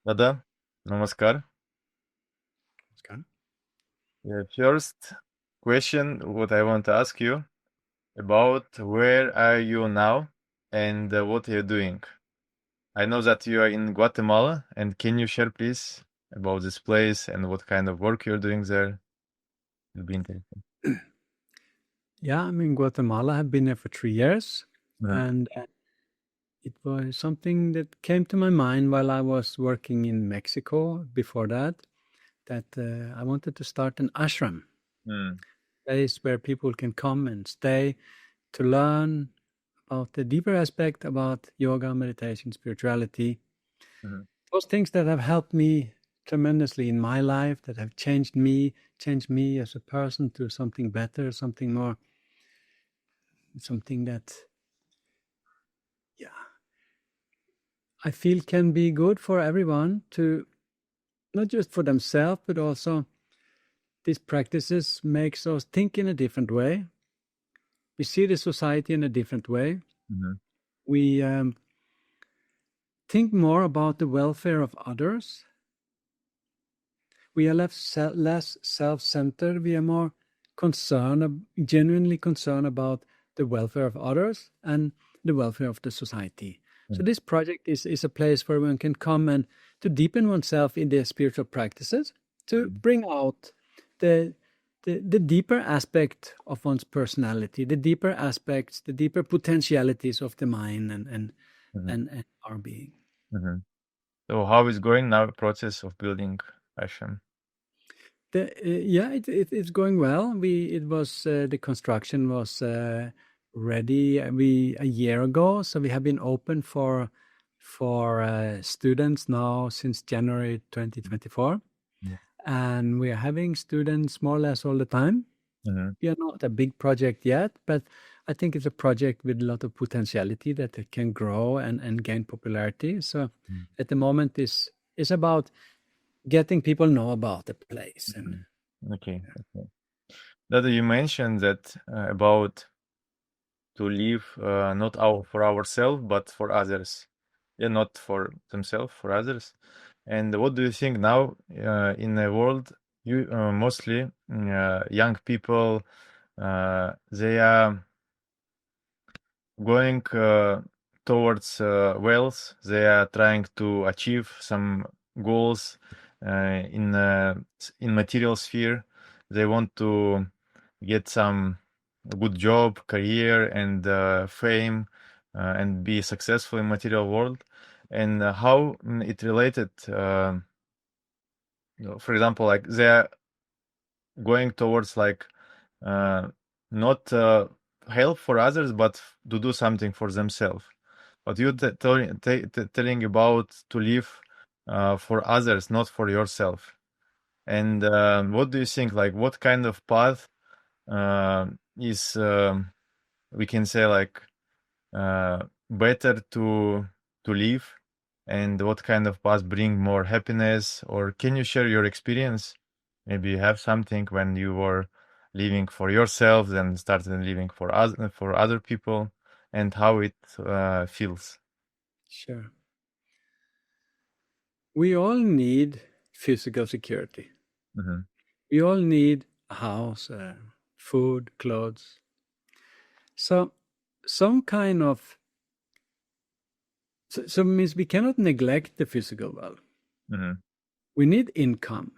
Dada, namaskar. Namaskar. First question, what I want to ask you about where are you now and what are you doing? I know that you are in Guatemala, and can you share, please, about this place and what kind of work you're doing there? It'll be interesting. Yeah, I'm in Guatemala. I've been there for 3 years, Mhm. and it was something that came to my mind while I was working in Mexico before that, that I wanted to start an ashram, Mm, place where people can come and stay to learn about the deeper aspect about yoga, meditation, spirituality, mhm, those things that have helped me tremendously in my life, that have changed me as a person to something better, something more, something that, yeah, I feel can be good for everyone to, not just for themselves, but also these practices makes us think in a different way. We see the society in a different way. mhm, We think more about the welfare of others. We are less self-centered. We are more genuinely concerned about the welfare of others and the welfare of the society. So mhm, this project is a place where one can come and to deepen oneself in their spiritual practices, to mhm, bring out the the deeper aspect of one's personality, the deeper aspects, the deeper potentialities of the mind mhm, and our being. mhm. So how is going now process of building ashram? Yeah, it's going well. It was the construction was ready a year ago, so we have been open for students now since January 2024, Mhm, and we are having students more or less all the time. mhm, We are not a big project yet, but I think it's a project with a lot of potentiality that it can grow and gain popularity. So mhm, at the moment, is about getting people know about the place and. mhm. Okay. Okay. Dada, you mentioned that about to live not for ourselves but for others, yeah, not for themselves, for others. And what do you think now in the world? You mostly young people, they are going towards wealth. They are trying to achieve some goals in material sphere. They want to get some good job, career, and fame, and be successful in material world. And how it related, for example, like they are going towards like uh, not help for others, but to do something for themselves. But you telling about to live for others, not for yourself. And what do you think? Like, what kind of path uh, is we can say like better to live, and what kind of path bring more happiness? Or can you share your experience? Maybe you have something when you were living for yourself, then started living for other people, and how it feels. Sure. We all need physical security. Hmm. We all need a house, food, clothes. So, some kind of so means we cannot neglect the physical well. Hmm. We need income.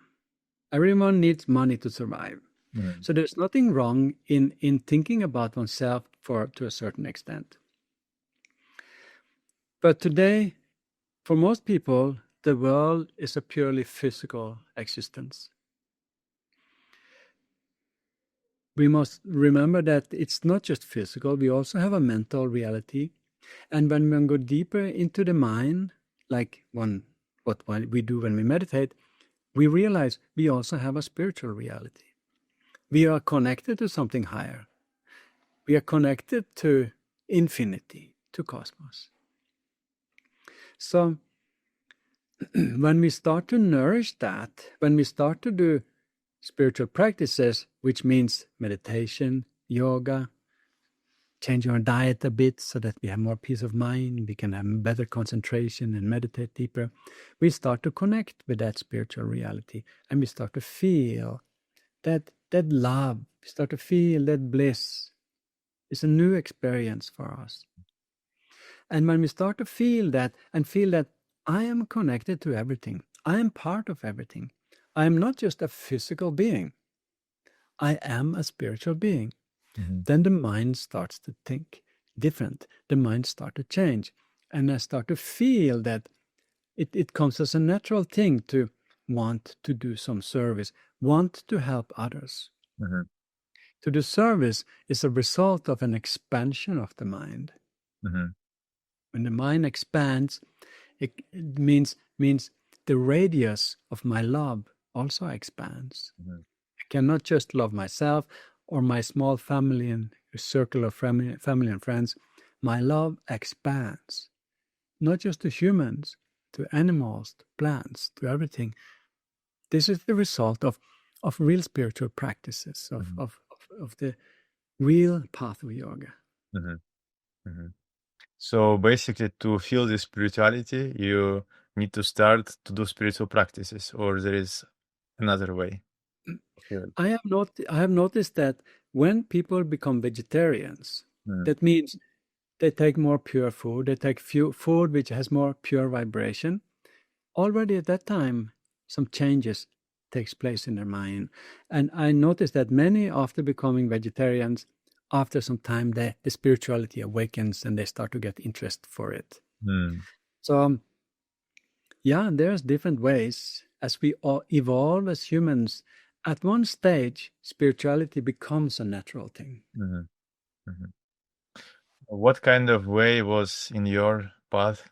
Everyone needs money to survive. Hmm. So there's nothing wrong in thinking about oneself for to a certain extent. But today, for most people, the world is a purely physical existence. We must remember that it's not just physical, we also have a mental reality. And when we go deeper into the mind, like what we do when we meditate, we realize we also have a spiritual reality. We are connected to something higher. We are connected to infinity, to cosmos. So when we start to nourish that, when we start to do spiritual practices, which means meditation, yoga, change our diet a bit so that we have more peace of mind, we can have better concentration and meditate deeper. We start to connect with that spiritual reality, and we start to feel that love, we start to feel that bliss. It's a new experience for us. And when we start to feel that and feel that I am connected to everything, I am part of everything, I am not just a physical being, I am a spiritual being, then the mind starts to think different. The mind starts to change. And I start to feel that it comes as a natural thing to want to do some service, want to help others. To do service is a result of an expansion of the mind. When the mind expands, it means the radius of my love also expands. I cannot just love myself or my small family and circle of family and friends. My love expands, not just to humans, to animals, to plants, to everything. This is the result of real spiritual practices, of the real path of yoga. So basically, to feel this spirituality, you need to start to do spiritual practices, or there is another way. I have noticed that when people become vegetarians, that means they take more pure food, they take food which has more pure vibration. Already at that time, some changes takes place in their mind. And I noticed that many, after becoming vegetarians, after some time, the spirituality awakens and they start to get interest for it. So, yeah, there's different ways. As we all evolve as humans, at one stage, spirituality becomes a natural thing. What kind of way was in your path?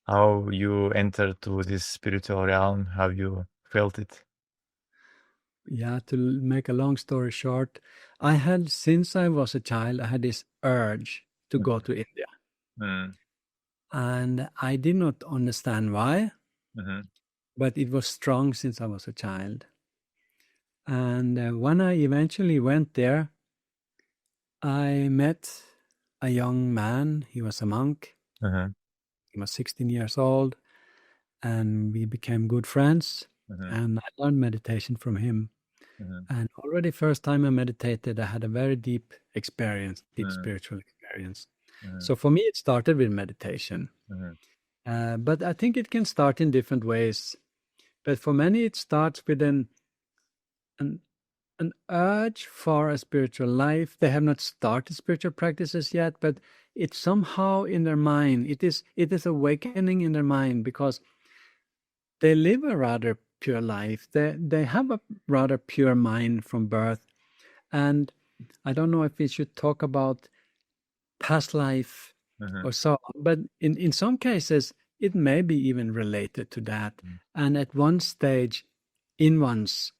How you entered to this spiritual realm? How you felt it? Yeah, to make a long story short, I had, since I was a child, I had this urge to go to India. And I did not understand why, but it was strong since I was a child. And when I eventually went there, I met a young man. He was a monk. He was 16 years old, and we became good friends. And I learned meditation from him. And already first time I meditated, I had a very deep experience, deep spiritual experience. So for me, it started with meditation. But I think it can start in different ways. But for many, it starts with an urge for a spiritual life. They have not started spiritual practices yet, but it's somehow in their mind. It is awakening in their mind because they live a rather pure life. They have a rather pure mind from birth. And I don't know if we should talk about past life or so, but in some cases, it may be even related to that. And at one stage in one's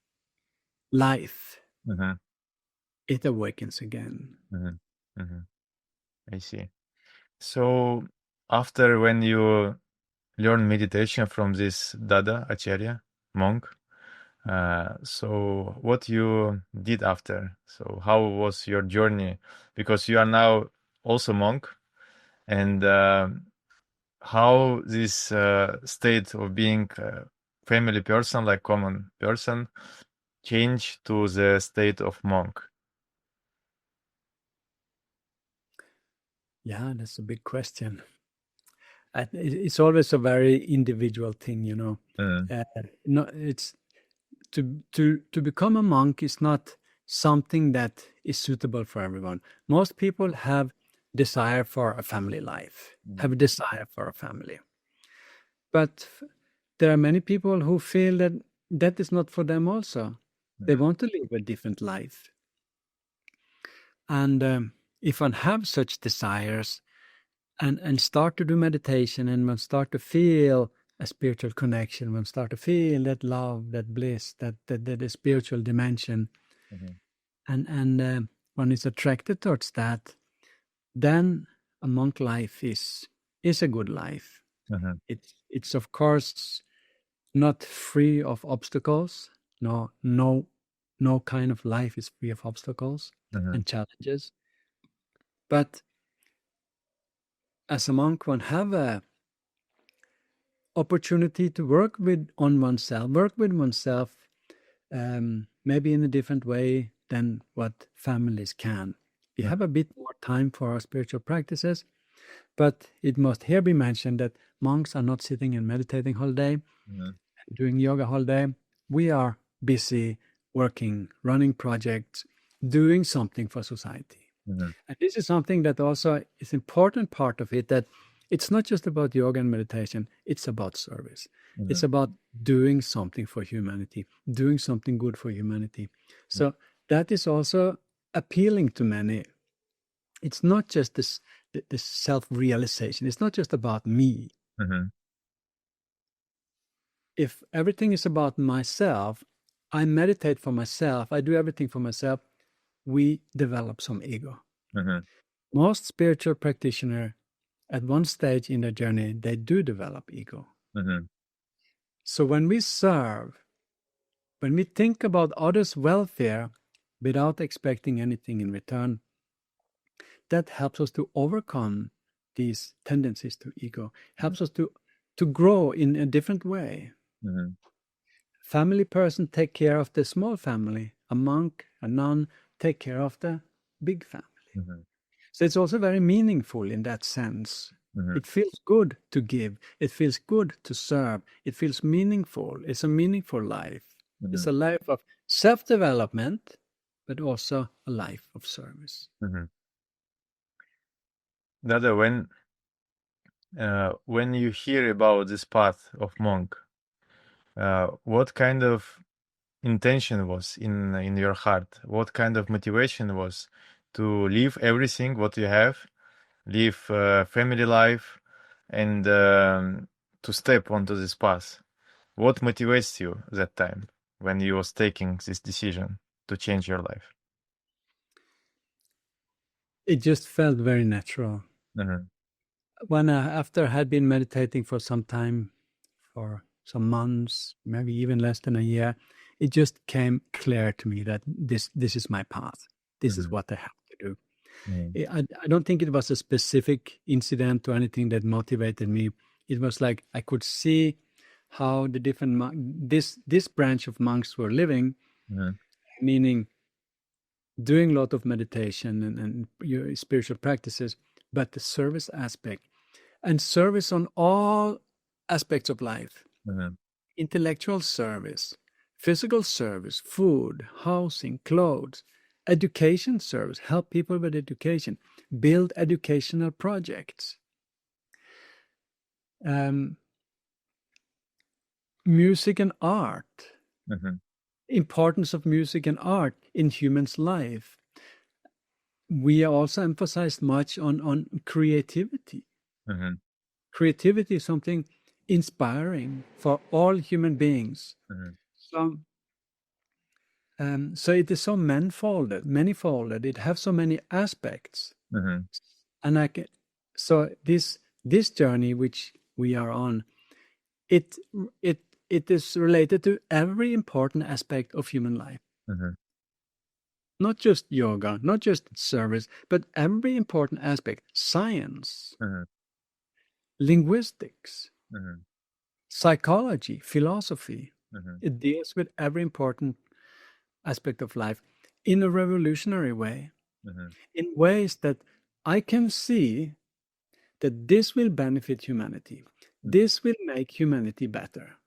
life, it awakens again. I see. So after when you learn meditation from this Dada Acharya monk, so what you did after? So how was your journey? Because you are now also monk, and how this state of being a family person, like common person, change to the state of monk? Yeah, that's a big question. It's always a very individual thing, you know. No, it's to become a monk is not something that is suitable for everyone. Most people have desire for a family life, have a desire for a family. But there are many people who feel that that is not for them also. They want to live a different life. And if one have such desires and start to do meditation and one start to feel a spiritual connection, one start to feel that love, that bliss, that spiritual dimension, and one is attracted towards that, then a monk life is a good life. It's of course not free of obstacles. No kind of life is free of obstacles and challenges. But as a monk, one have a opportunity to work with oneself, maybe in a different way than what families can. We have a bit more time for our spiritual practices, but it must here be mentioned that monks are not sitting and meditating all day, doing yoga all day. We are busy working, running projects, doing something for society. And this is something that also is important part of it, that it's not just about yoga and meditation, it's about service. It's about doing something for humanity, doing something good for humanity. So that is also appealing to many. It's not just this self-realization. It's not just about me. If everything is about myself, I meditate for myself, I do everything for myself, we develop some ego. Most spiritual practitioners, at one stage in their journey, they do develop ego. So when we serve, when we think about others' welfare without expecting anything in return, that helps us to overcome these tendencies to ego, helps us to grow in a different way. Family person take care of the small family, a monk, a nun take care of the big family. So it's also very meaningful in that sense. It feels good to give. It feels good to serve. It feels meaningful. It's a meaningful life. It's a life of self-development, but also a life of service. Dada, when you hear about this path of monk, what kind of intention was in your heart? What kind of motivation was to leave everything what you have, leave family life, and to step onto this path? What motivates you that time when you was taking this decision to change your life? It just felt very natural. When after I had been meditating for some time, for some months, maybe even less than a year, it just came clear to me that this is my path. This is what I have to do. I don't think it was a specific incident or anything that motivated me. It was like I could see how the different this branch of monks were living, meaning doing a lot of meditation and your spiritual practices, but the service aspect and service on all aspects of life. Intellectual service, physical service, food, housing, clothes, education service, help people with education, build educational projects, music and art, importance of music and art in humans' life. We also emphasized much on creativity. Creativity is something inspiring for all human beings. So it is so manifolded. It has so many aspects, and so this journey which we are on, it is related to every important aspect of human life. Not just yoga, not just service, but every important aspect: science, linguistics, psychology, philosophy. It deals with every important aspect of life in a revolutionary way, in ways that I can see that this will benefit humanity. This will make humanity better.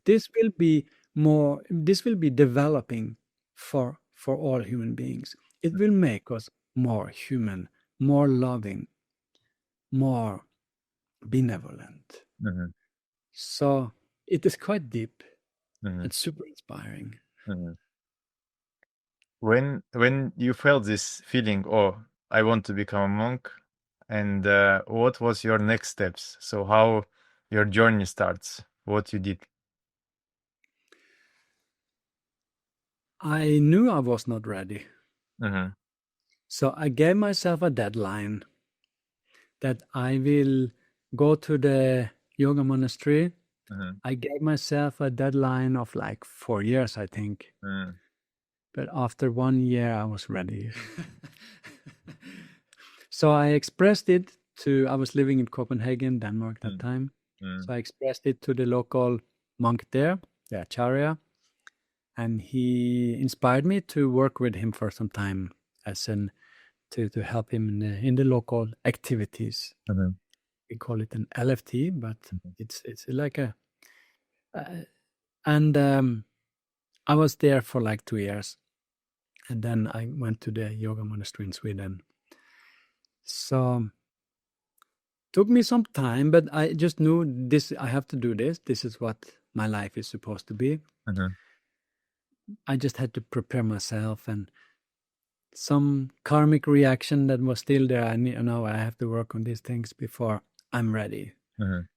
This will be developing for all human beings. It will make us more human, more loving, more benevolent. So it is quite deep and super inspiring. When you felt this feeling, oh, I want to become a monk, and what was your next steps? So how your journey starts? What you did? I knew I was not ready. So I gave myself a deadline that I will go to the Yoga Monastery. I gave myself a deadline of like 4 years, I think. But after 1 year, I was ready. So I expressed it to, I was living in Copenhagen, Denmark that time. So I expressed it to the local monk there, the Acharya, and he inspired me to work with him for some time to help him in the local activities. We call it an LFT, but it's like a, and I was there for like 2 years, and then I went to the Yoga Monastery in Sweden. So took me some time, but I just knew this. I have to do this. This is what my life is supposed to be. I just had to prepare myself, and some karmic reaction that was still there. I have to work on these things before I'm ready.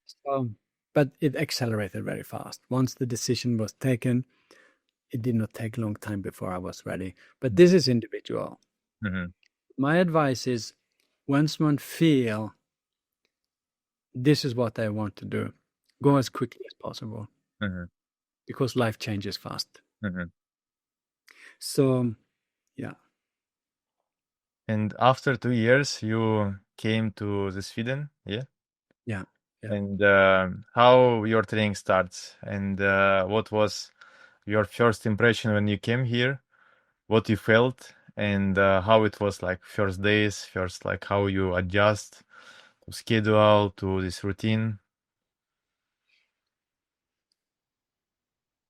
So, but it accelerated very fast. Once the decision was taken, it did not take a long time before I was ready. But this is individual. My advice is, once one feel this is what I want to do, go as quickly as possible, because life changes fast. So, yeah. And after 2 years, you came to the Sweden, yeah? Yeah. And how your training starts, and what was your first impression when you came here? What you felt, and how it was like first days, first like how you adjust to schedule, to this routine?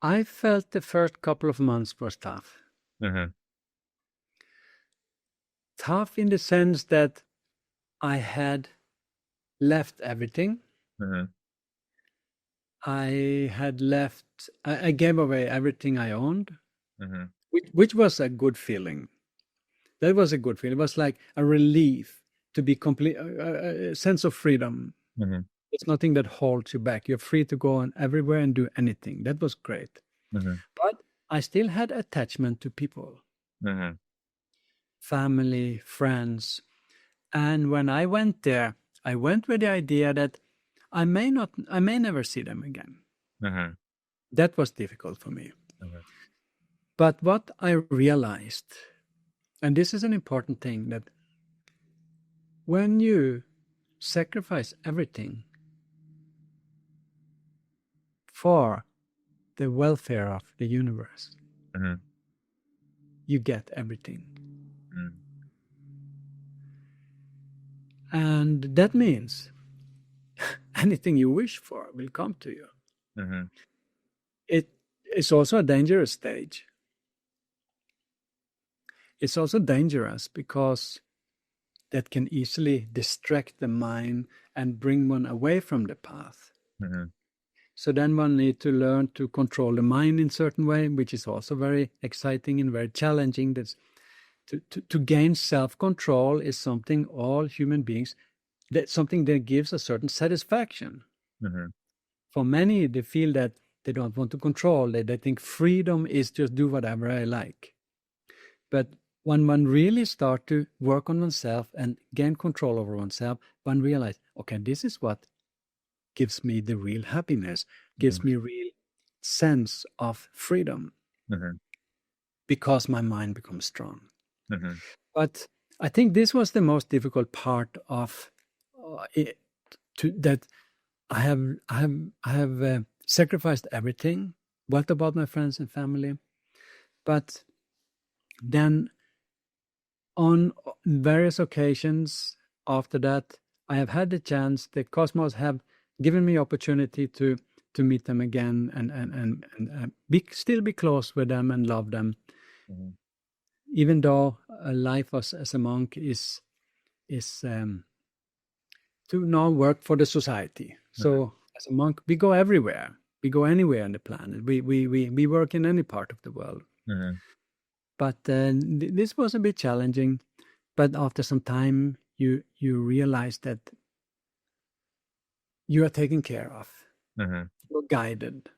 I felt the first couple of months was tough. Tough in the sense that I had left everything. I had left, I gave away everything I owned, which was a good feeling. That was a good feeling. It was like a relief to be complete, a sense of freedom. It's nothing that holds you back. You're free to go on everywhere and do anything. That was great. But I still had attachment to people, family, friends. And when I went there, I went with the idea that I may never see them again. That was difficult for me. But what I realized, and this is an important thing, that when you sacrifice everything for the welfare of the universe, you get everything. And that means anything you wish for will come to you. It is also a dangerous stage. It's also dangerous because that can easily distract the mind and bring one away from the path. So then one needs to learn to control the mind in a certain way, which is also very exciting and very challenging. That's to gain self-control is something all human beings, that's something that gives a certain satisfaction. For many, they feel that they don't want to control. They think freedom is just do whatever I like. But when one really start to work on oneself and gain control over oneself, one realize, okay, this is what gives me the real happiness, gives me real sense of freedom, because my mind becomes strong. But I think this was the most difficult part of it, that I have sacrificed everything. What about my friends and family? But then on various occasions after that, I have had the chance, the cosmos have given me opportunity to meet them again and still be close with them and love them. Even though life as a monk is to now work for the society. So as a monk, we go everywhere. We go anywhere on the planet. We work in any part of the world. But this was a bit challenging. But after some time, you realize that you are taken care of. You're guided.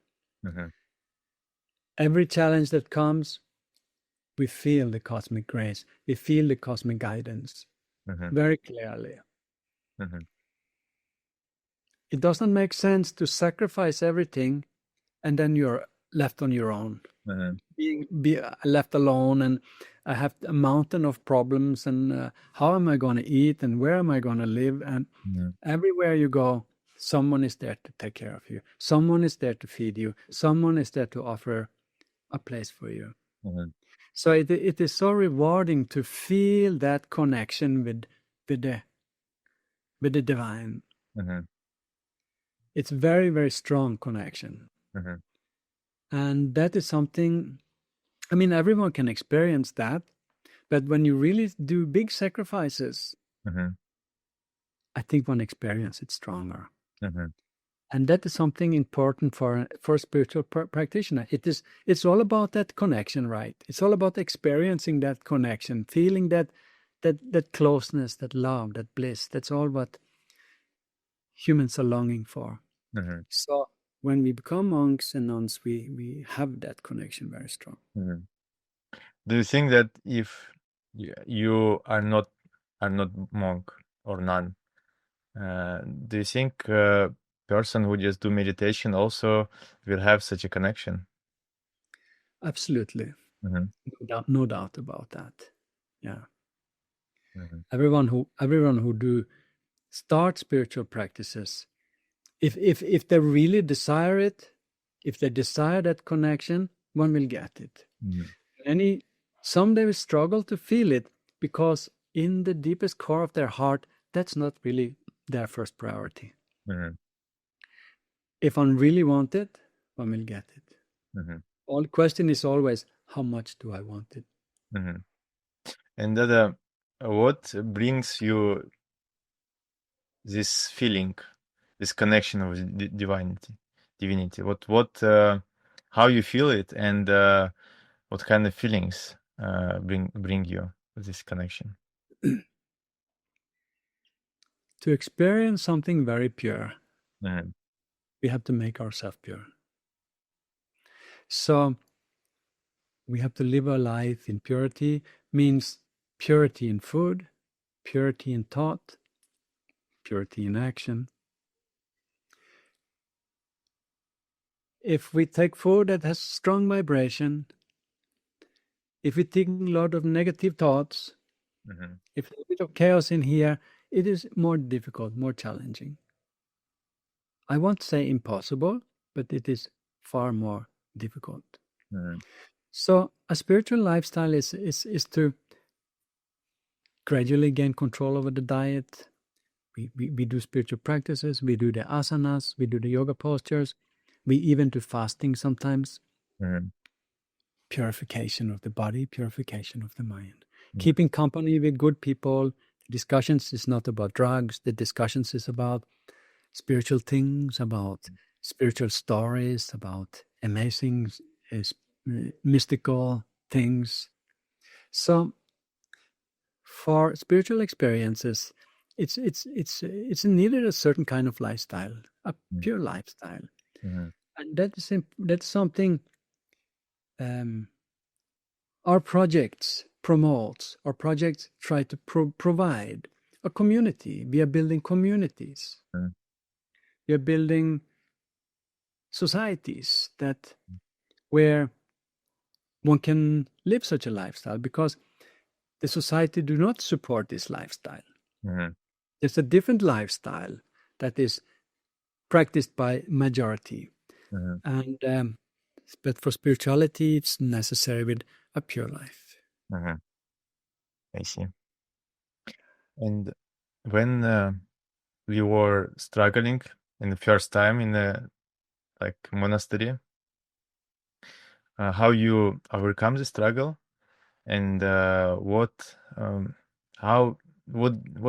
Every challenge that comes, we feel the cosmic grace. We feel the cosmic guidance very clearly. It doesn't make sense to sacrifice everything and then you're left on your own. be left alone, and I have a mountain of problems, and how am I going to eat, and where am I going to live? And everywhere you go, someone is there to take care of you. Someone is there to feed you. Someone is there to offer a place for you. So it is so rewarding to feel that connection with the divine. It's very, very strong connection. And that is something, I mean, everyone can experience that, but when you really do big sacrifices, I think one experience it stronger. And that is something important for a spiritual practitioner. It's all about that connection, right? It's all about experiencing that connection, feeling that closeness, that love, that bliss. That's all what humans are longing for. So when we become monks and nuns, we have that connection very strong. Do you think that if you are not monk or nun, do you think person who just do meditation also will have such a connection? Absolutely. No doubt about that. Yeah. Everyone who do start spiritual practices, if they really desire it, if they desire that connection, one will get it. Some they will struggle to feel it, because in the deepest core of their heart, that's not really their first priority. If one really want it, one will get it. All question is always, how much do I want it? And Dada, what brings you this feeling, this connection with divinity? What how you feel it, and what kind of feelings bring you this connection? To experience something very pure, we have to make ourselves pure. So we have to live our life in purity, means purity in food, purity in thought, purity in action. If we take food that has strong vibration, if we think a lot of negative thoughts, if there's a bit of chaos in here, it is more difficult, more challenging. I won't say impossible, but it is far more difficult. So a spiritual lifestyle is to gradually gain control over the diet. We do spiritual practices, we do the asanas, we do the yoga postures, we even do fasting sometimes. Purification of the body, purification of the mind. Keeping company with good people. Discussions is not about drugs. The discussions is about spiritual things, about spiritual stories, about amazing mystical things. So for spiritual experiences, it's needed a certain kind of lifestyle, a pure lifestyle. And that's something our projects promotes. Our projects try to provide a community. We are building communities. We are building societies where one can live such a lifestyle, because the society do not support this lifestyle. There's a different lifestyle that is practiced by majority. And but for spirituality, it's necessary with a pure life. I see. And when you were struggling in the first time in the monastery, how you overcome the struggle, and what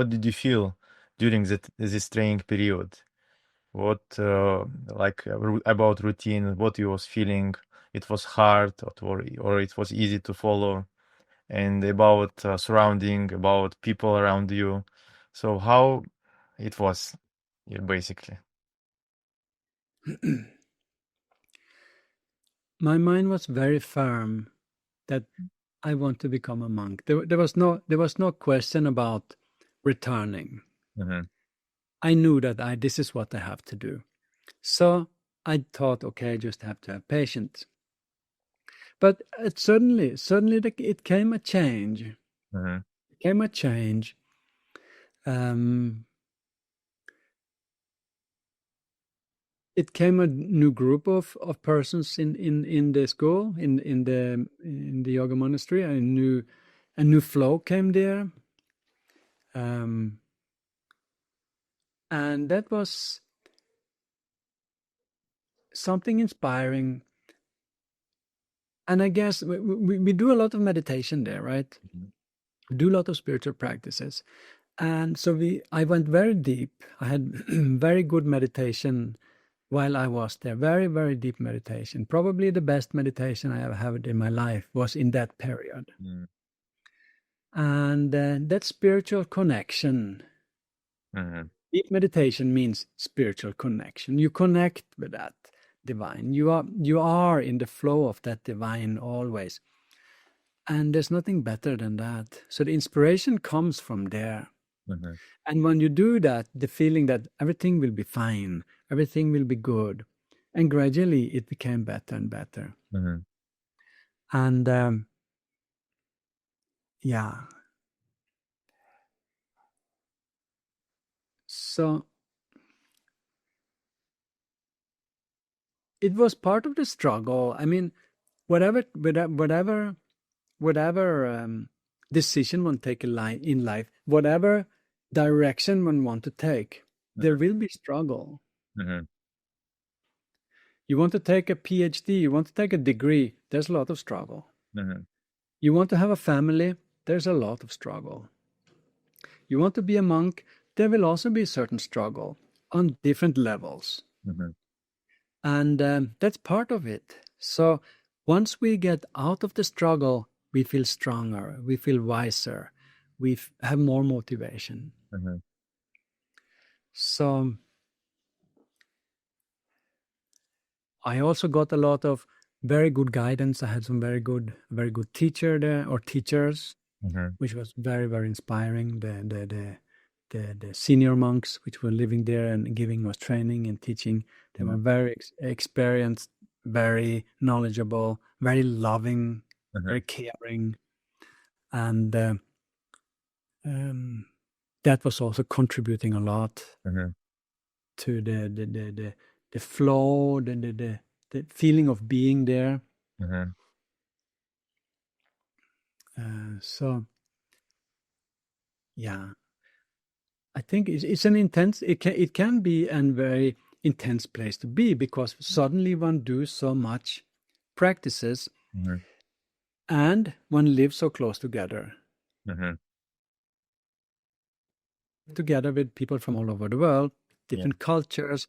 did you feel during this training period? What about routine? What you was feeling? It was hard, or it was easy to follow, and about surrounding, about people around you. So how it was, basically. My mind was very firm that I want to become a monk. There was no question about returning. I knew that this is what I have to do. So I thought, okay, I just have to have patience. But it it came a change. Mm-hmm. It came a change. Um, it came a new group of persons in the school in the yoga monastery. A new flow came there, um, and that was something inspiring. And I guess we do a lot of meditation there, right? We do a lot of spiritual practices. And so I went very deep. I had very good meditation while I was there. Very, very deep meditation. Probably the best meditation I ever had in my life was in that period. Mm-hmm. And that spiritual connection. Mm-hmm. Deep meditation means spiritual connection. You connect with that divine. You are in the flow of that divine always. And there's nothing better than that. So the inspiration comes from there. Mm-hmm. And when you do that, the feeling that everything will be fine, everything will be good. And gradually it became better and better. Mm-hmm. And yeah. So it was part of the struggle. I mean, whatever decision one take in life, whatever direction one want to take, there will be struggle. Mm-hmm. You want to take a PhD, you want to take a degree, there's a lot of struggle. Mm-hmm. You want to have a family, there's a lot of struggle. You want to be a monk, there will also be certain struggle on different levels. Mm-hmm. And that's part of it. So once we get out of the struggle, we feel stronger, we feel wiser, we have more motivation. Mm-hmm. So I also got a lot of very good guidance. I had some very good teacher there or teachers, Mm-hmm. which was very, very inspiring. The senior monks which were living there and giving us training and teaching, they were very experienced, very knowledgeable, very loving, Mm-hmm. very caring, and that was also contributing a lot Mm-hmm. to the flow, the feeling of being there. Mm-hmm. So yeah, I think it's an intense. It can be a very intense place to be because suddenly one do so much practices, Mm-hmm. and one lives so close together Mm-hmm. with people from all over the world, different cultures,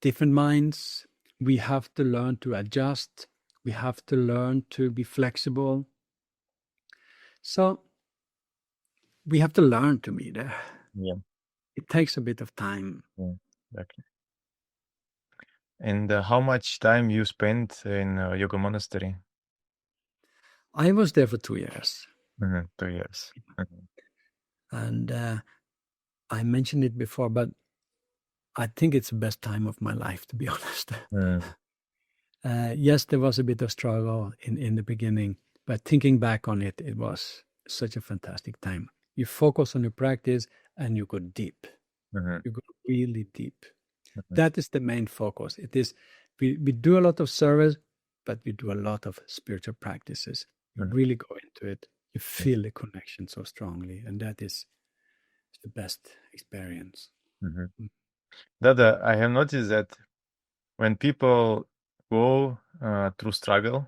different minds. We have to learn to adjust. We have to learn to be flexible. So we have to learn to be there. Yeah. It takes a bit of time. Yeah. Exactly. And how much time you spent in Yoga Monastery? I was there for 2 years. Mm-hmm. 2 years. Mm-hmm. And I mentioned it before, but I think it's the best time of my life, to be honest. Yes, there was a bit of struggle in the beginning, but thinking back on it, it was such a fantastic time. You focus on your practice and you go deep. Mm-hmm. You go really deep. Mm-hmm. That is the main focus. It is we do a lot of service, but we do a lot of spiritual practices. You really go into it. You feel the connection so strongly, and that is the best experience. Mm-hmm. Dada, I have noticed that when people go through struggle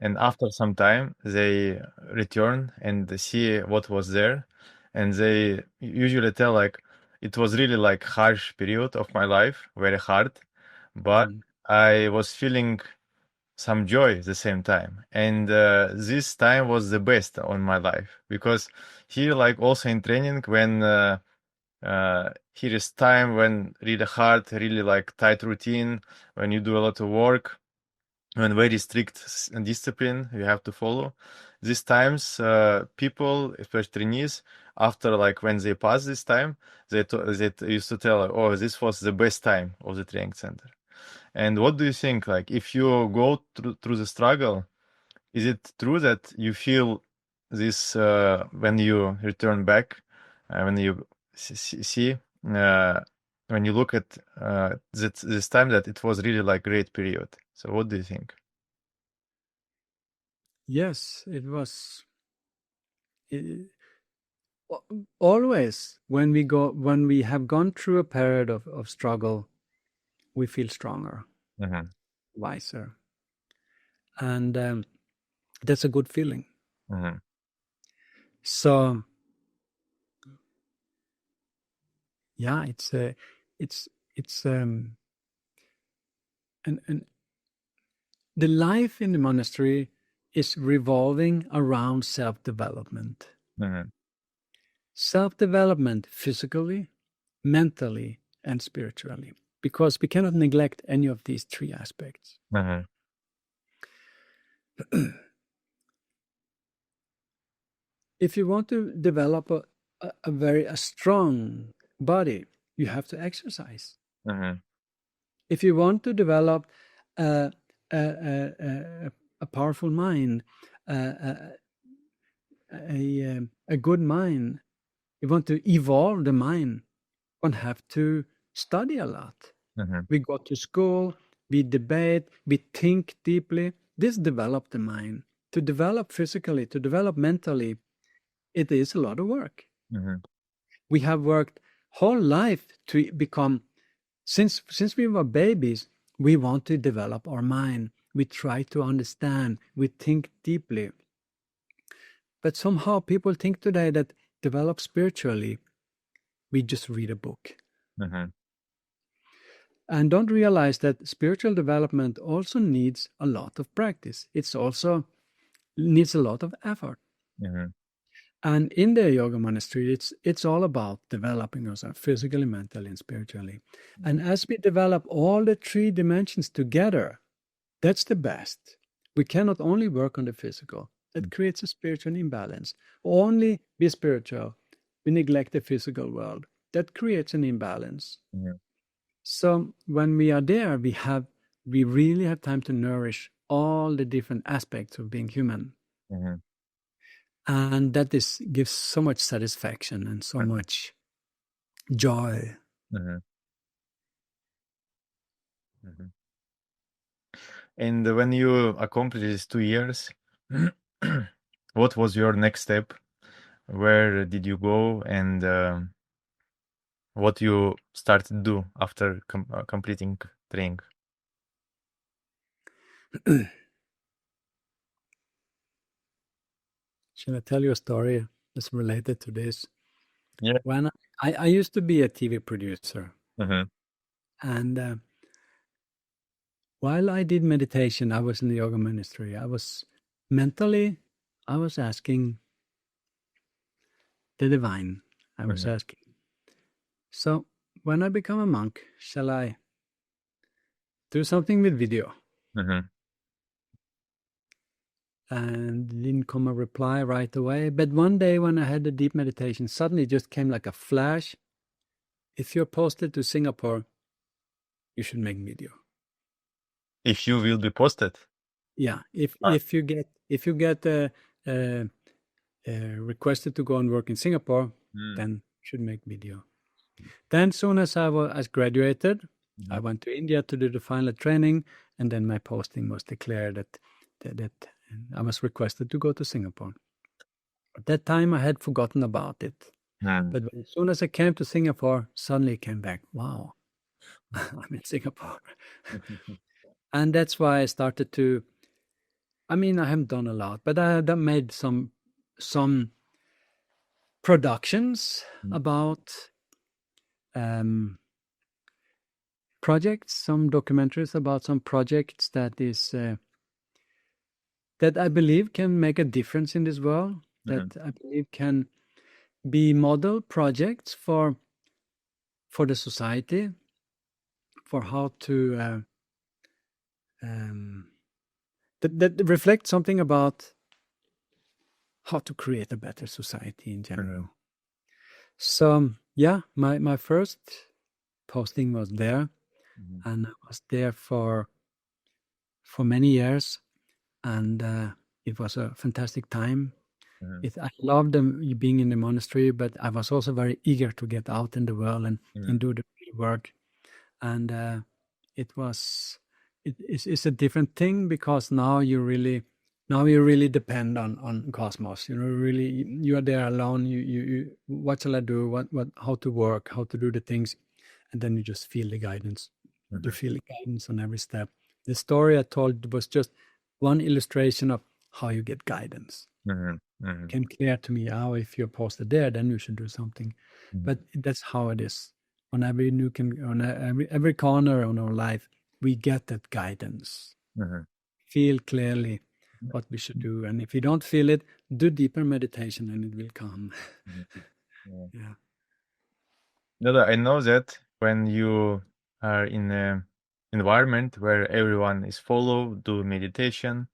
and after some time they return and they see what was there, and they usually tell like it was really like harsh period of my life, very hard, but I was feeling some joy at the same time, and this time was the best on my life because here like also in training when here is time when really hard, really like tight routine, when you do a lot of work, when very strict discipline you have to follow. These times, people, especially trainees, after like when they pass this time, they used to tell, like, "Oh, this was the best time of the training center." And what do you think? Like, if you go through the struggle, is it true that you feel this when you return back, when you see, when you look at this time, that it was really like great period? So what do you think? Yes, it was. Always when we have gone through a period of struggle, we feel stronger, Mm-hmm. wiser, and that's a good feeling. Mm-hmm. So yeah, it's and the life in the monastery is revolving around self-development. Mm-hmm. Self-development physically, mentally, and spiritually, because we cannot neglect any of these three aspects. Mm-hmm. If you want to develop a very strong body, you have to exercise. Mm-hmm. If you want to develop a, a, a, a powerful mind, a, a good mind, you want to evolve the mind, one have to study a lot. Mm-hmm. We go to school, we debate, we think deeply. This develops the mind. To develop physically, to develop mentally, it is a lot of work. Mm-hmm. We have worked whole life to become, since we were babies, we want to develop our mind. We try to understand, we think deeply. But somehow people think today that develop spiritually, we just read a book. Mm-hmm. And don't realize that spiritual development also needs a lot of practice. It's also needs a lot of effort. Mm-hmm. And in the yoga monastery, it's all about developing ourselves physically, mentally, and spiritually. And as we develop all the three dimensions together, that's the best. We cannot only work on the physical. That creates a spiritual imbalance. Only be spiritual. We neglect the physical world. That creates an imbalance. Mm-hmm. So when we are there, we really have time to nourish all the different aspects of being human. Mm-hmm. And that gives so much satisfaction and so much joy. Mm-hmm. Mm-hmm. And when you accomplished these 2 years, what was your next step? Where did you go, and what you started to do after completing training? Shall I tell you a story that's related to this? Yeah. When I used to be a TV producer, Mm-hmm. and while I did meditation, I was in the yoga monastery. I was asking the divine. I was Mm-hmm. asking, so when I become a monk, shall I do something with video? Mm-hmm. And didn't come a reply right away. But one day when I had the deep meditation, suddenly it just came like a flash. If you're posted to Singapore, you should make video. If you will be posted. Yeah, Ah. if you get requested to go and work in Singapore, Mm. then you should make video. Then soon as I graduated, I Mm-hmm. went to India to do the final training, and then my posting was declared that I was requested to go to Singapore. At that time, I had forgotten about it. Mm. But as soon as I came to Singapore, suddenly it came back. Wow, I'm in Singapore. And that's why I started to, I mean, I haven't done a lot, but I have made some productions about projects, some documentaries about some projects that is that I believe can make a difference in this world, Mm-hmm. that I believe can be model projects for the society, for how to that reflect something about how to create a better society in general. So yeah, my first posting was there, Mm-hmm. and I was there for many years, and it was a fantastic time. Mm-hmm. I loved being in the monastery, but I was also very eager to get out in the world and do the real work. And it's a different thing, because now you really depend on cosmos. Really, you are there alone. You what shall I do? What how to work? How to do the things? And then you just feel the guidance. You feel the guidance on every step. The story I told was just one illustration of how you get guidance. Mm-hmm. Came clear to me, if you're posted there, then you should do something. But that's how it is. On every nook and on every corner of our life, we get that guidance. Mm-hmm. Feel clearly what we should do. And if you don't feel it, do deeper meditation and it will come. Yeah. Yeah. Dada, I know that when you are in an environment where everyone is do meditation,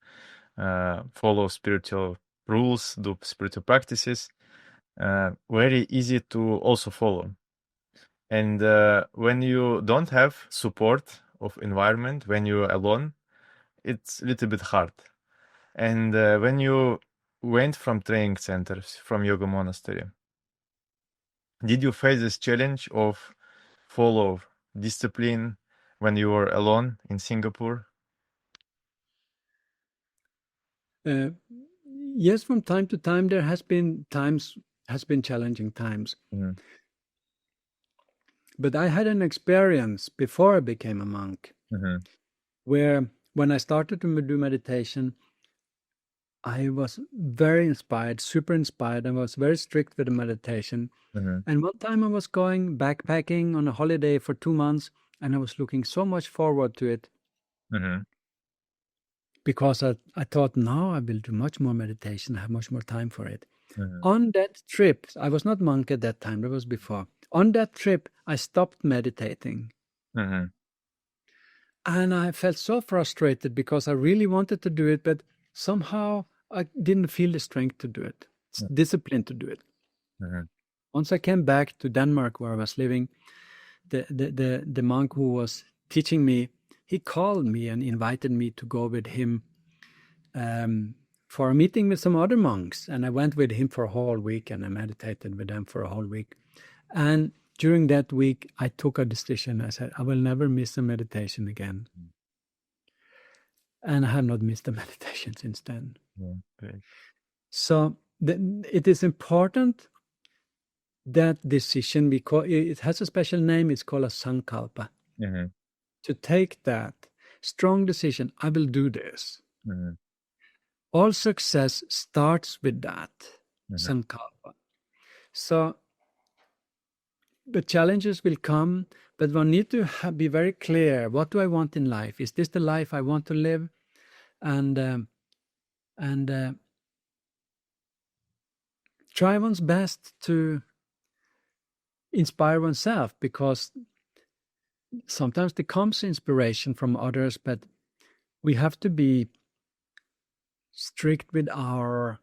follow spiritual rules, do spiritual practices, very easy to also follow. And when you don't have support of environment, when you're alone, it's a little bit hard. And when you went from training centers, from Yoga Monastery, did you face this challenge of follow discipline when you were alone in Singapore? Yes, from time to time there has been challenging times. Mm-hmm. But I had an experience before I became a monk, Mm-hmm. where when I started to do meditation, I was very inspired, super inspired. I was very strict with the meditation. Mm-hmm. And one time I was going backpacking on a holiday for 2 months, and I was looking so much forward to it, Mm-hmm. because I thought, now I will do much more meditation, I have much more time for it. Mm-hmm. On that trip, I was not monk at that time, that was before. On that trip, I stopped meditating. Mm-hmm. And I felt so frustrated, because I really wanted to do it, but somehow I didn't feel the strength to do it, discipline to do it. Mm-hmm. Once I came back to Denmark, where I was living, the monk who was teaching me, he called me and invited me to go with him for a meeting with some other monks. And I went with him for a whole week, and I meditated with them for a whole week. And during that week, I took a decision. I said, I will never miss a meditation again. And I have not missed a meditation since then. Yeah. Great. So it is important, that decision, because it has a special name. It's called a sankalpa. Mm-hmm. To take that strong decision, I will do this. Mm-hmm. All success starts with that Mm-hmm. sankalpa. So the challenges will come, but one need to be very clear. What do I want in life? Is this the life I want to live? And try one's best to inspire oneself, because sometimes there comes inspiration from others, but we have to be strict with our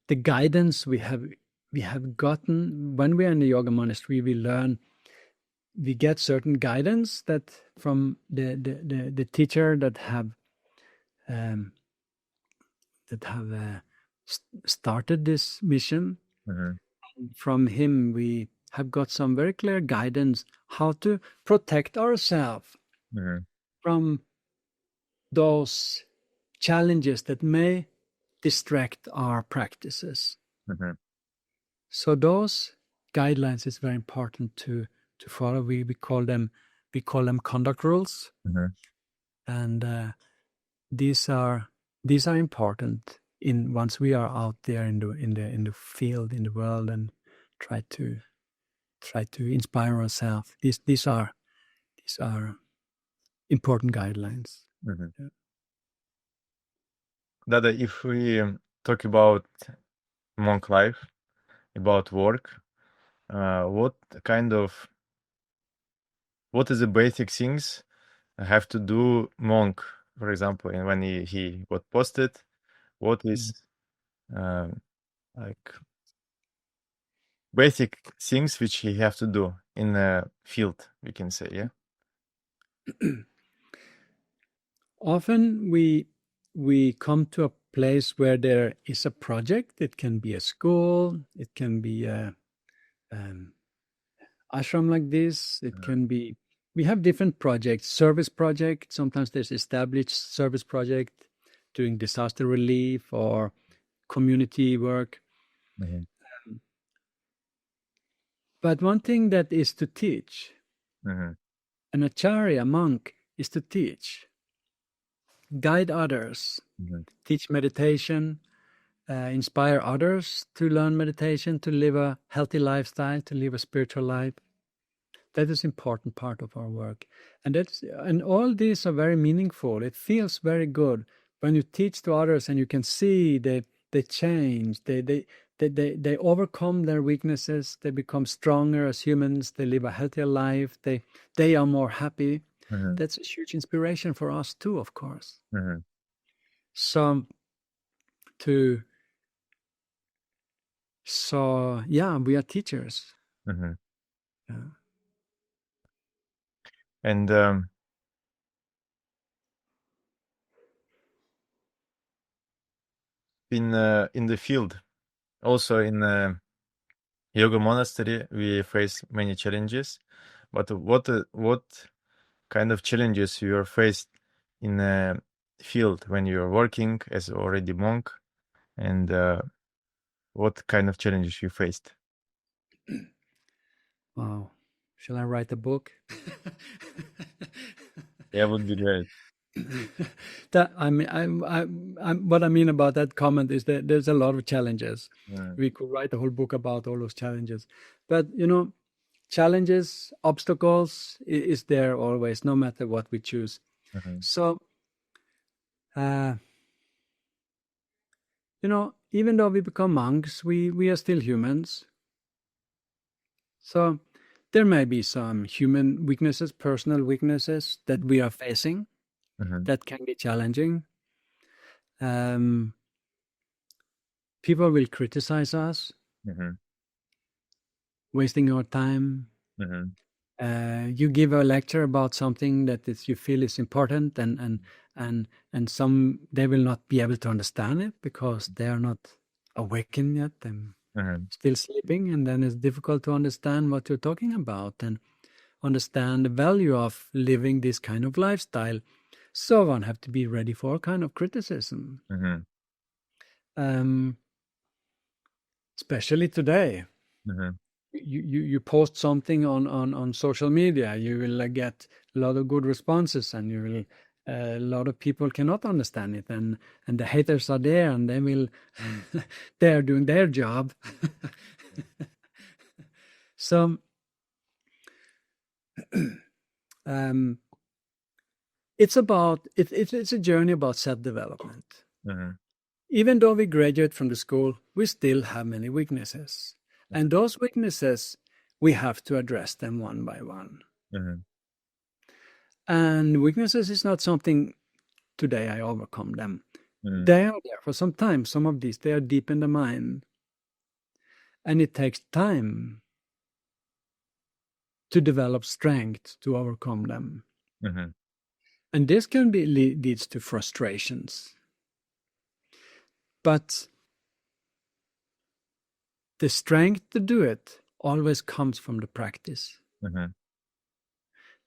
the guidance we have gotten. When we are in the Yoga Monastery, we get certain guidance that from the teacher that have started this mission. Mm-hmm. From him, we have got some very clear guidance how to protect ourselves Mm-hmm. from those challenges that may distract our practices. Mm-hmm. So those guidelines is very important to follow. We call them conduct rules, Mm-hmm. and these are important in once we are out there in the field, in the world, and try to inspire ourselves. These are important guidelines. Mm-hmm. Yeah. Dada, if we talk about monk life, about work, what is the basic things have to do monk, for example, and when he got posted, what is like basic things which he have to do in a field, we can say, yeah? Often we we come to a place where there is a project. It can be a school, it can be a ashram like this, it can be, we have different projects, service project. Sometimes there's established service project doing disaster relief or community work. Mhm. But one thing that is to teach. Mhm. An acharya, monk, is to teach, guide others, Mhm. teach meditation, inspire others to learn meditation, to live a healthy lifestyle, to live a spiritual life. That is important part of our work. And all these are very meaningful. It feels very good when you teach to others and you can see they change, they overcome their weaknesses, they become stronger as humans, they live a healthier life, they are more happy. Mhm. That's a huge inspiration for us too, of course. Mhm. So yeah, we are teachers. Mhm. Yeah. And in the field, also in Yoga Monastery, we face many challenges. But what kind of challenges you are faced in a field when you are working as already monk, and what kind of challenges you faced? Wow. Shall I write a book? Yeah, would be great. That I mean, what I mean about that comment is that there's a lot of challenges. Mm. We could write a whole book about all those challenges, but challenges, obstacles is there always, no matter what we choose. Mhm. So, uh, even though we become monks, we are still humans. So, there may be some human weaknesses, personal weaknesses that we are facing Mhm. that can be challenging. Um, People will criticize us, Mhm. wasting your time. Mhm. You give a lecture about something that you feel is important, and some they will not be able to understand it because they are not awakened yet. They're Mhm. still sleeping, and then it's difficult to understand what you're talking about and understand the value of living this kind of lifestyle. So one have to be ready for kind of criticism, Mhm. um, especially today. Mhm. You post something on social media, you will get a lot of good responses, and you will a lot of people cannot understand it, and the haters are there, and they will they're doing their job. So um, it's a journey about self-development. Mhm. Even though we graduate from the school, we still have many weaknesses, and those weaknesses we have to address them one by one. Mhm. And weaknesses is not something today I overcome them. Mhm. They are there for some time. Some of these, they are deep in the mind. And it takes time to develop strength to overcome them. Mhm. And this can be leads to frustrations. But the strength to do it always comes from the practice. Mhm.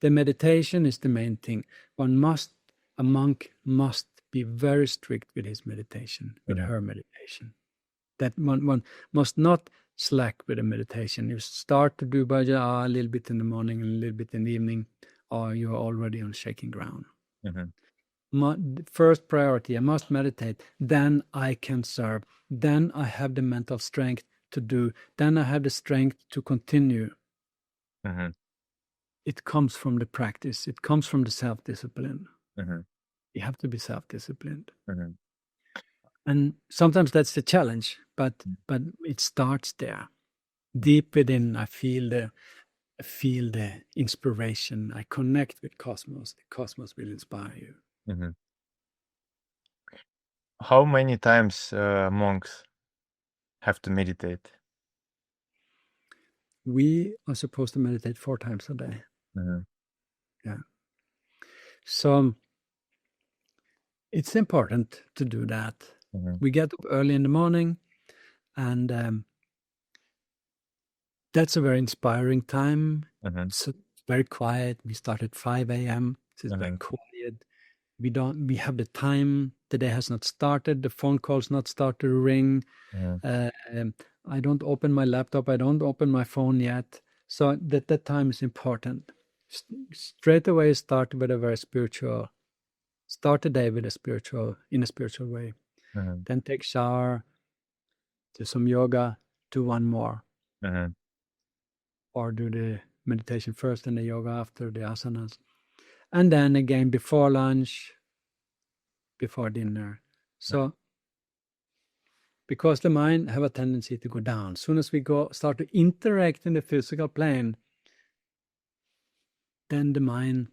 The meditation is the main thing. A monk must be very strict with his meditation, with Mhm. her meditation. That one must not slack with the meditation. You start to do bhaja a little bit in the morning and a little bit in the evening, or you are already on shaking ground. Mhm. First priority, I must meditate. Then I can serve. Then I have the mental strength to do. Then I have the strength to continue. Mhm. It comes from the practice. It comes from the self-discipline. Mhm. You have to be self-disciplined. Mhm. And sometimes that's the challenge, but it starts there. Deep within, I feel the inspiration. I connect with cosmos. The cosmos will inspire you. Mhm. How many times monks have to meditate? We are supposed to meditate 4 times a day. Mhm. Yeah. So It's important to do that. Mhm. We get up early in the morning, and that's a very inspiring time. Mhm. It's very quiet. We start at 5 a.m. So it's very Mhm. quiet. We have the time. The day has not started. The phone call's not started to ring. Mhm. Uh, um, I don't open my laptop. I don't open my phone yet. So that time is important. Straight away start with a very spiritual. Start the day with in a spiritual way. Mhm. Then take shower, do some yoga, do one more, Mhm. or do the meditation first and the yoga after the asanas. And then again before lunch, before dinner. So because the mind have a tendency to go down. As soon as we start to interact in the physical plane, then the mind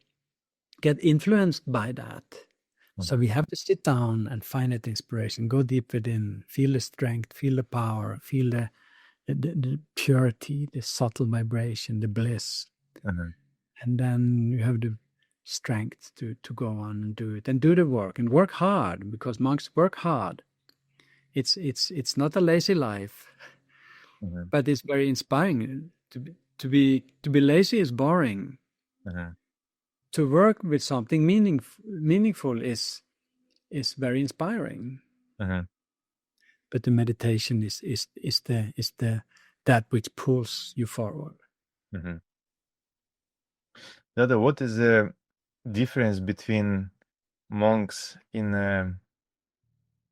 get influenced by that. So we have to sit down and find that inspiration, go deep within, feel the strength, feel the power, feel the purity, the subtle vibration, the bliss. Mhm. And then you have the strength to go on and do it and do the work and work hard, because monks work hard. It's not a lazy life, Mhm. but it's very inspiring. To be lazy is boring. Mhm. To work with something meaningful is very inspiring. Mhm. But the meditation is the that which pulls you forward. Mhm. Dada, what is the difference between monks in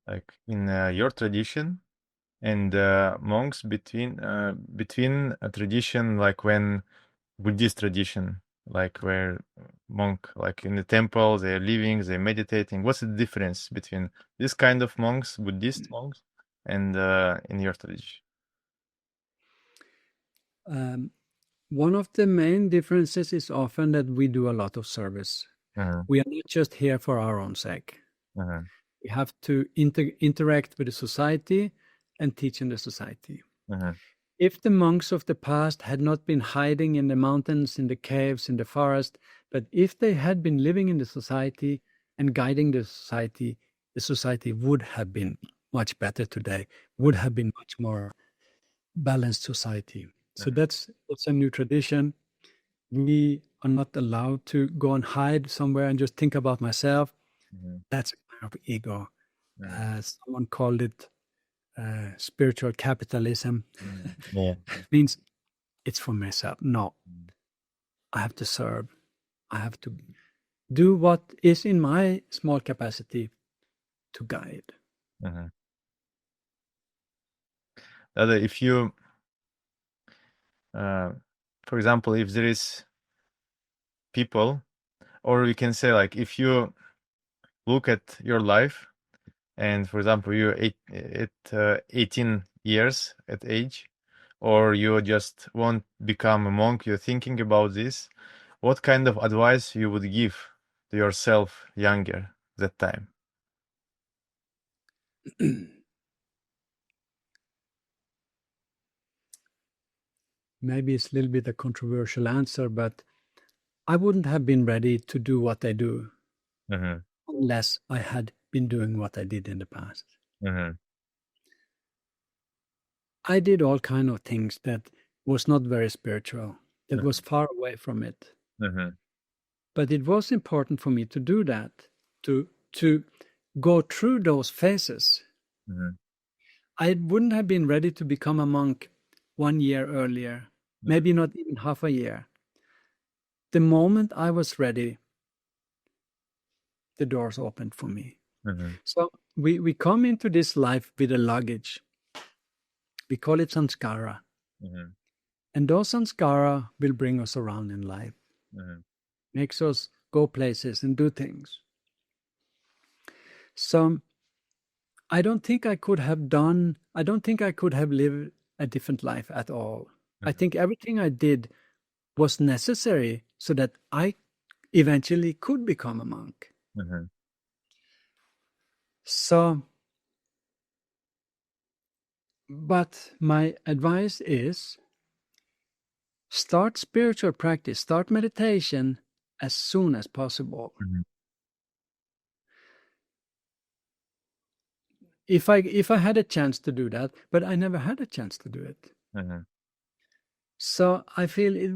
like in your tradition and monks between a tradition like when Buddhist tradition, like where monk like in the temple they're living, they're meditating. What's the difference between this kind of monks, Buddhist monks, and in your tradition? Um, One of the main differences is often that we do a lot of service. Mhm. We are not just here for our own sake. Mhm. We have to interact with the society and teach in the society. Mhm. If the monks of the past had not been hiding in the mountains, in the caves, in the forest, but if they had been living in the society and guiding the society would have been much better today, would have been much more balanced society. So Mhm. that's a new tradition. We are not allowed to go and hide somewhere and just think about myself. Mhm. That's a kind of ego. Mhm. Someone called it spiritual capitalism. Yeah. It means it's for myself. No, I have to serve. I have to do what is in my small capacity to guide. Mhm. Dada, if you, uh, for example, if there is people, or we can say like if you look at your life, and for example, you're 18 years at age, or you just won't become a monk, you're thinking about this, what kind of advice you would give to yourself younger that time? Maybe it's a little bit a controversial answer, but I wouldn't have been ready to do what I do Mm-hmm. unless I had been doing what I did in the past. Mm-hmm. I did all kind of things that was not very spiritual, that was far away from it. Mm-hmm. But it was important for me to do that, to go through those phases. Mm-hmm. I wouldn't have been ready to become a monk 1 year earlier, maybe not even half a year. The moment I was ready, the doors opened for me. Mm-hmm. So we come into this life with a luggage. We call it sanskara. Mm-hmm. And those sanskara will bring us around in life, Mm-hmm. makes us go places and do things. So I don't think I could have lived a different life at all. I think everything I did was necessary so that I eventually could become a monk. Mm-hmm. So, but my advice is start spiritual practice, start meditation as soon as possible. Mm-hmm. if I had a chance to do that, but I never had a chance to do it. Mm-hmm. So I feel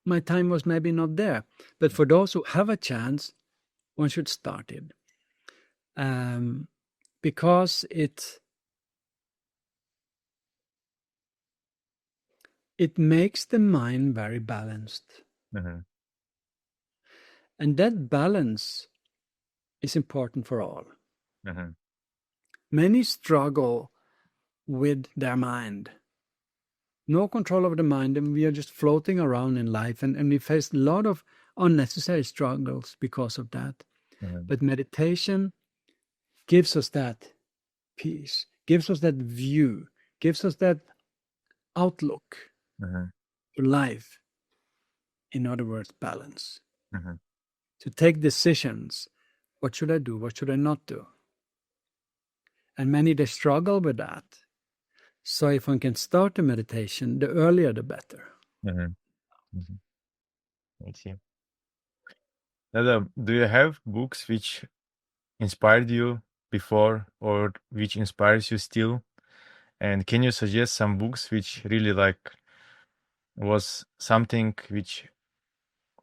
my time was maybe not there. But for those who have a chance, one should start it. Because it makes the mind very balanced. Mm-hmm. And that balance is important for all. Mm-hmm. Many struggle with their mind. No control over the mind, and we are just floating around in life, and we face a lot of unnecessary struggles because of that. Mm-hmm. But meditation gives us that peace, gives us that view, gives us that outlook Mm-hmm. to life. In other words, balance. Mm-hmm. To take decisions. What should I do? What should I not do? And many, they struggle with that. So if one can start the meditation, the earlier the better. Mm-hmm. Mm-hmm. I see. Dada, do you have books which inspired you before or which inspires you still? And can you suggest some books which really like was something which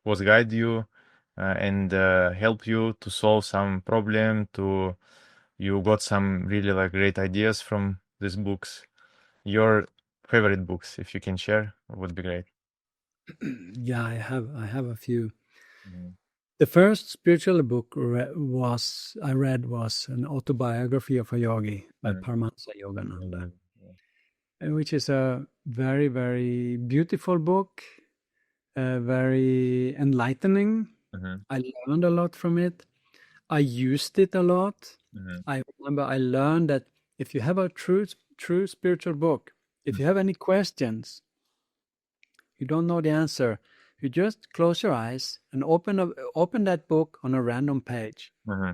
was guide you and help you to solve some problem, to you got some really like great ideas from these books? Your favorite books, if you can share, would be great. Yeah, I have a few. Mm-hmm. The first spiritual book I read was an autobiography of a yogi by Paramahansa Yogananda, which is a very, very beautiful book, very enlightening. Mm-hmm. I learned a lot from it. I used it a lot. Mm-hmm. I remember I learned that if you have a true spiritual book, if you have any questions, you don't know the answer, you just close your eyes and open that book on a random page Mm-hmm.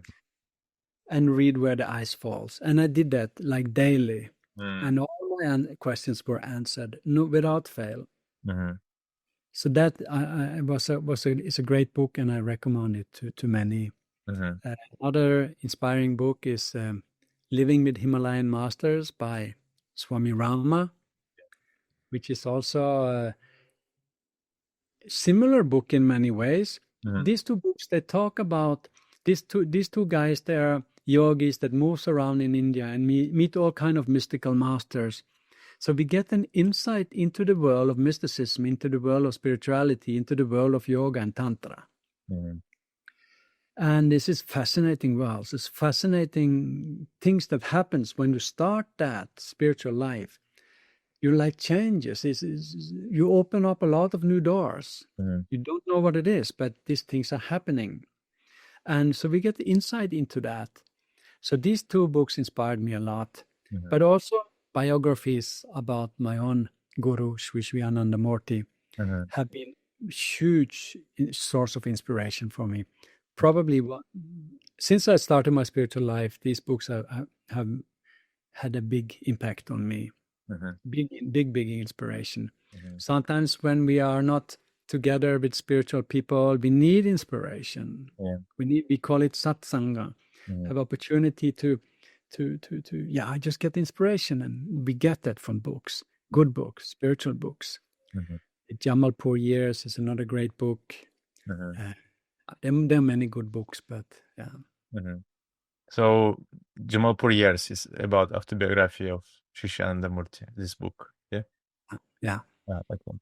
and read where the eyes falls. And I did that like daily, Mm-hmm. and all my questions were answered, without fail. Mm-hmm. So that is a great book, and I recommend it to many. Mm-hmm. Another inspiring book is Living with Himalayan Masters by Swami Rama, which is also a similar book in many ways. Mm-hmm. These two books, they talk about these two guys. They are yogis that moves around in India and meet all kind of mystical masters. So we get an insight into the world of mysticism, into the world of spirituality, into the world of yoga and tantra. Mm-hmm. And this is fascinating worlds. It's fascinating things that happens when you start that spiritual life. Your life changes. You open up a lot of new doors. Mm-hmm. You don't know what it is, but these things are happening. And so we get the insight into that. So these two books inspired me a lot. Mm-hmm. But also biographies about my own guru, Sri Sri Ananda Marga, Mm-hmm. have been huge source of inspiration for me. Probably since I started my spiritual life, these books have had a big impact on me. Mm-hmm. Big inspiration. Mm-hmm. Sometimes when we are not together with spiritual people, we need inspiration. Yeah. We call it satsanga. Mm-hmm. Have opportunity to I just get inspiration, and we get that from books, good books, spiritual books. Mm-hmm. The Jamalpur Years is another great book. Mm-hmm. There are many good books, but yeah. Mm-hmm. So Jamalpur Years is about autobiography of Shishananda Murti, this book. Yeah. Yeah. Ah, that one.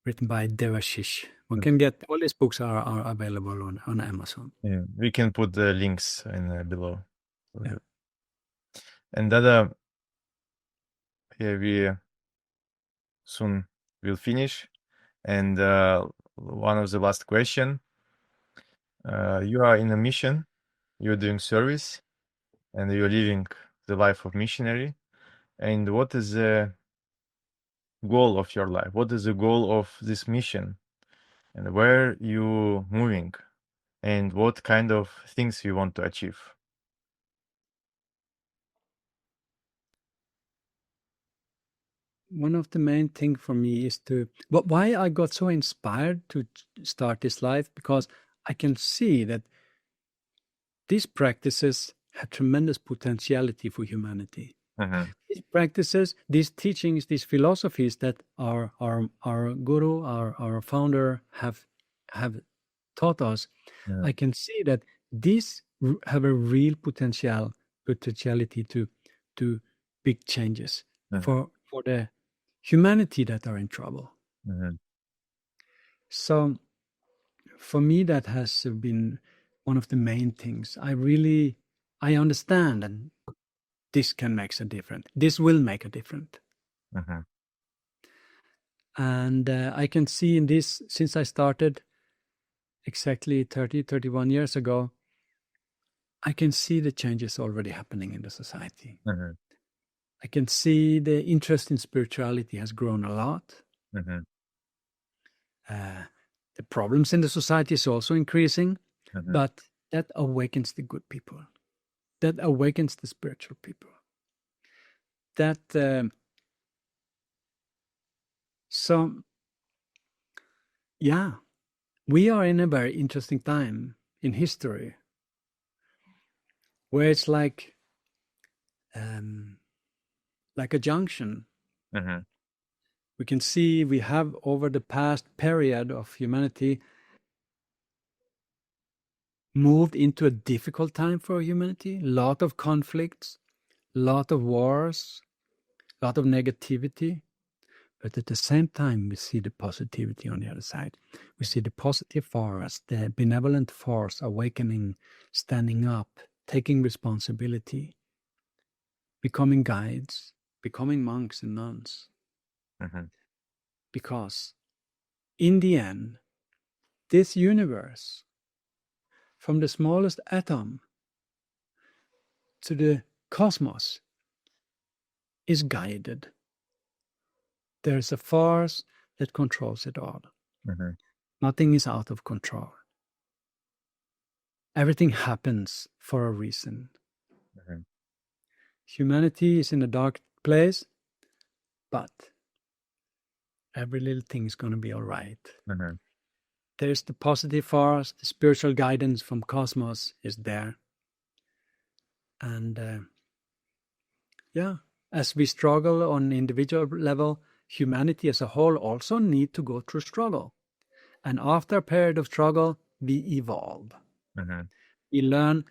Written by Devashish. One can get all these books are available on Amazon. Yeah. We can put the links in below. Yeah. And Dada, we soon will finish. And one of the last question. You are in a mission, you're doing service, and you're living the life of missionary. And what is the goal of your life? What is the goal of this mission? And where you moving? And what kind of things you want to achieve? One of the main thing for me is why I got so inspired to start this life, because I can see that these practices have tremendous potentiality for humanity. Mm-hmm. These practices, these teachings, these philosophies that our guru, our founder have taught us, Mm-hmm. I can see that these have a real potentiality to do big changes Mm-hmm. for the humanity that are in trouble. Mm-hmm. So for me, that has been one of the main things. I understand, and this can make a difference. This will make a difference. Mm-hmm. And I can see in this, since I started exactly 31 years ago, I can see the changes already happening in the society. Mm-hmm. I can see the interest in spirituality has grown a lot. Mm-hmm. The problems in the society is also increasing, Mm-hmm. but that awakens the good people. That awakens the spiritual people. So, yeah, we are in a very interesting time in history where it's like a junction. Mm-hmm. We can see we have over the past period of humanity moved into a difficult time for humanity. A lot of conflicts, a lot of wars, a lot of negativity. But at the same time, we see the positivity on the other side. We see the positive force, the benevolent force awakening, standing up, taking responsibility, becoming guides, becoming monks and nuns. Mm-hmm. Because in the end, this universe, from the smallest atom to the cosmos, is guided. There's a force that controls it all. Mm-hmm. Nothing is out of control. Everything happens for a reason. Mm-hmm. Humanity is in a dark place, but every little thing is going to be all right. Mm-hmm. There's the positive force, the spiritual guidance from cosmos is there. And as we struggle on individual level, humanity as a whole also need to go through struggle. And after a period of struggle, we evolve. Mm-hmm. We learn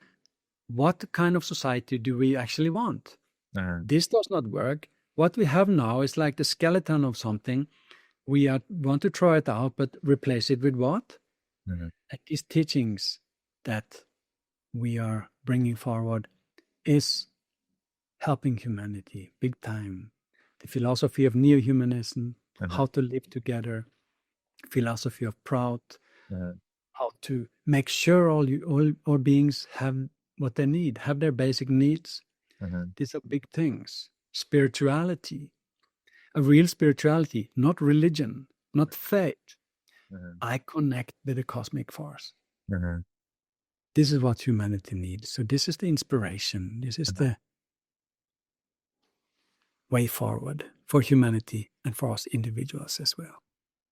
what kind of society do we actually want. Mm-hmm. This does not work. What we have now is like the skeleton of something. We want to try it out, but replace it with what? Mm-hmm. And these teachings that we are bringing forward is helping humanity big time. The philosophy of neo-humanism, Mm-hmm. how to live together, philosophy of Prout, Mm-hmm. how to make sure all beings have what they need, have their basic needs. Mm-hmm. These are big things. Spirituality, a real spirituality, not religion, not faith. Mm-hmm. I connect with the cosmic force. Mm-hmm. This is what humanity needs. So this is the inspiration. This is the way forward for humanity and for us individuals as well.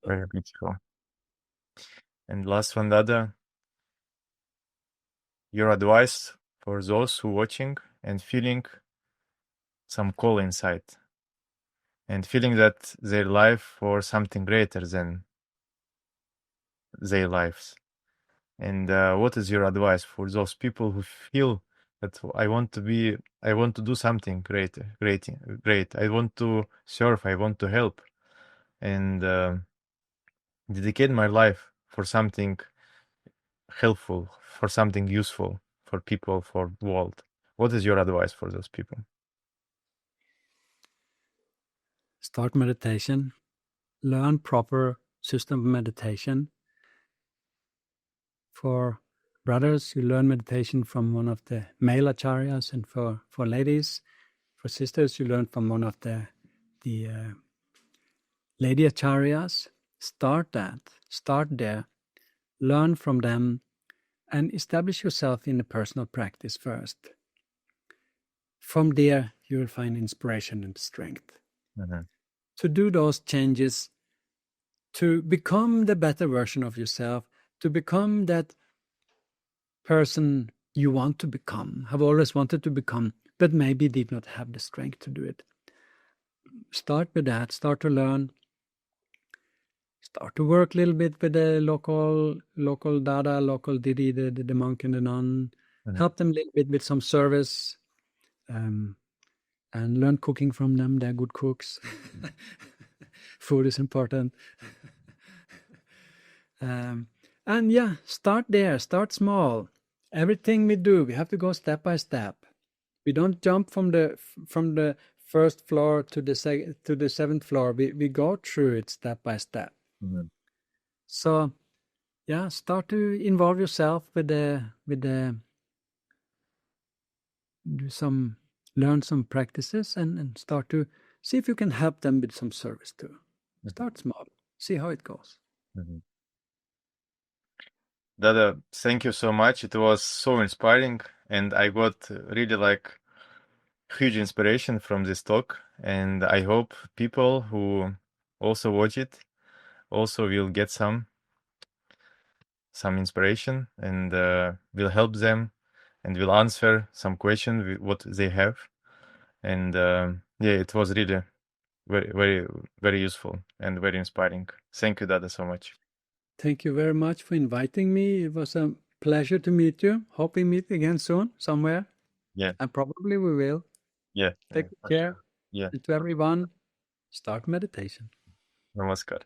Very beautiful. And last one, Dada, your advice for those who watching and feeling some call inside and feeling that their life for something greater than their lives. And what is your advice for those people who feel that I want to do something great. I want to serve, I want to help, and dedicate my life for something helpful, for something useful for people, for world. What is your advice for those people? Start meditation. Learn proper system of meditation. For brothers, you learn meditation from one of the male acharyas, and for ladies, for sisters, you learn from one of the lady acharyas. Start there, learn from them, and establish yourself in a personal practice first. From there, you will find inspiration and strength to do those changes, to become the better version of yourself, to become that person you want to become, have always wanted to become, but maybe did not have the strength to do it. Start with that. Start to learn. Start to work a little bit with the local Dada, local Didi, the monk and the nun. Mhm. Help them a little bit with some service, and learn cooking from them. They're good cooks. Food is important. And yeah, start there. Start small. Everything we do, we have to go step by step. We don't jump from the first floor to the seventh floor. We go through it step by step. Mhm. So yeah, start to involve yourself with the learn some practices and start to see if you can help them with some service too. Start small, see how it goes. Mhm. Dada, thank you so much. It was so inspiring, and I got really like huge inspiration from this talk. And I hope people who also watch it also will get some inspiration, and will help them, and will answer some question what they have. And yeah, it was really very, very, very useful and very inspiring. Thank you, Dada, so much. Thank you very much for inviting me. It was a pleasure to meet you. Hope we meet again soon somewhere. Yeah, And probably we will. yeah, Take for care. sure. Yeah, And to everyone, start meditation. namaskar.